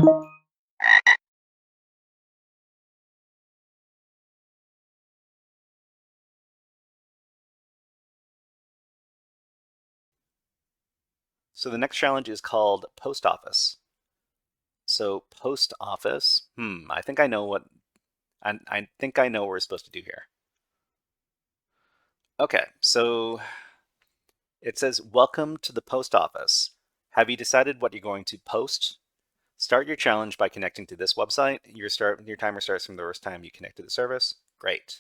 So the next challenge is called Postoffice. So Postoffice, I think I know what I think I know what we're supposed to do here. Okay, so it says, "Welcome to the post office. Have you decided what you're going to post? Start your challenge by connecting to this website. Your timer starts from the first time you connect to the service." Great.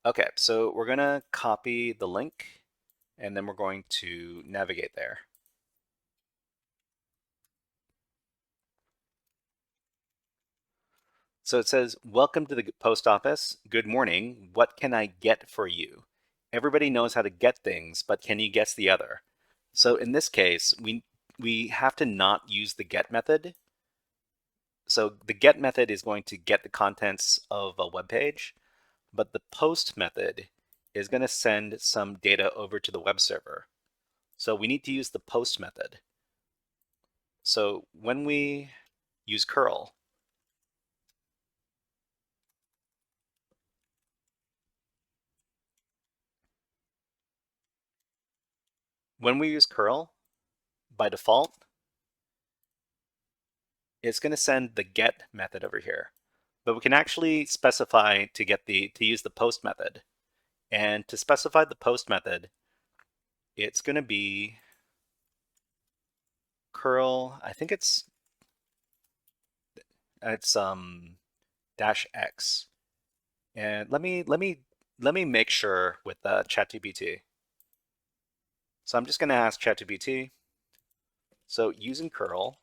Okay, so we're gonna copy the link and then we're going to navigate there. So it says, "Welcome to the post office. Good morning. What can I get for you?" Everybody knows how to get things, but can you guess the other? So in this case, we have to not use the get method. So the get method is going to get the contents of a web page, but the post method is going to send some data over to the web server. So we need to use the post method. So when we use curl, by default, it's going to send the get method over here. But we can actually specify to use the post method. And to specify the post method, it's going to be curl, I think it's -x. And let me make sure with ChatGPT. So I'm just going to ask ChatGPT. So using curl,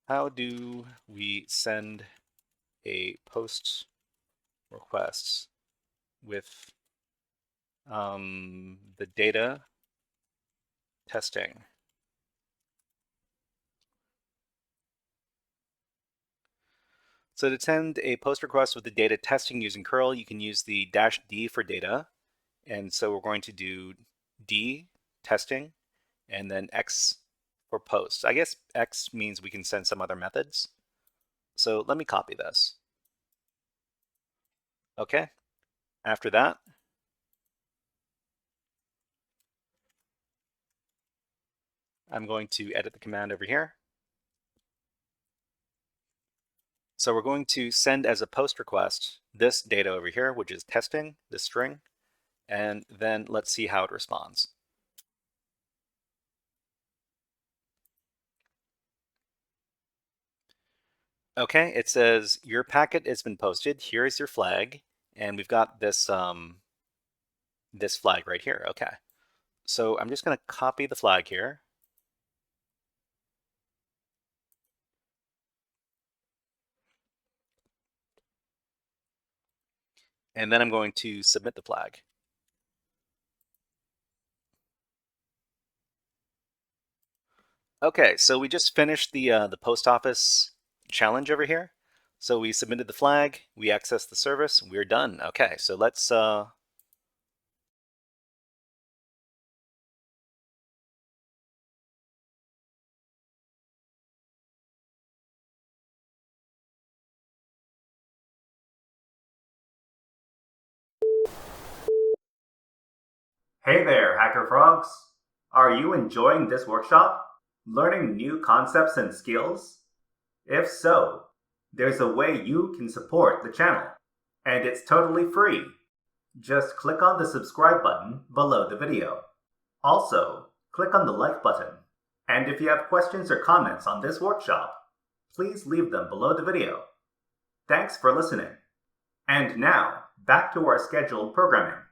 how do we send a post request with the data testing? So to send a post request with the data testing using curl, you can use the -d for data. And so we're going to do D testing and then X for posts. I guess X means we can send some other methods. So let me copy this. Okay. After that, I'm going to edit the command over here. So we're going to send as a post request this data over here, which is testing, this string, and then let's see how it responds. Okay, it says your packet has been posted. Here is your flag, and we've got this this flag right here. Okay, so I'm just going to copy the flag here. And then I'm going to submit the flag. Okay, so we just finished the post office challenge over here. So we submitted the flag, we accessed the service, we're done. Okay, so let's Hey there, HackerFrogs! Are you enjoying this workshop? Learning new concepts and skills? If so, there's a way you can support the channel, and it's totally free. Just click on the subscribe button below the video. Also, click on the like button. And if you have questions or comments on this workshop, please leave them below the video. Thanks for listening. And now, back to our scheduled programming.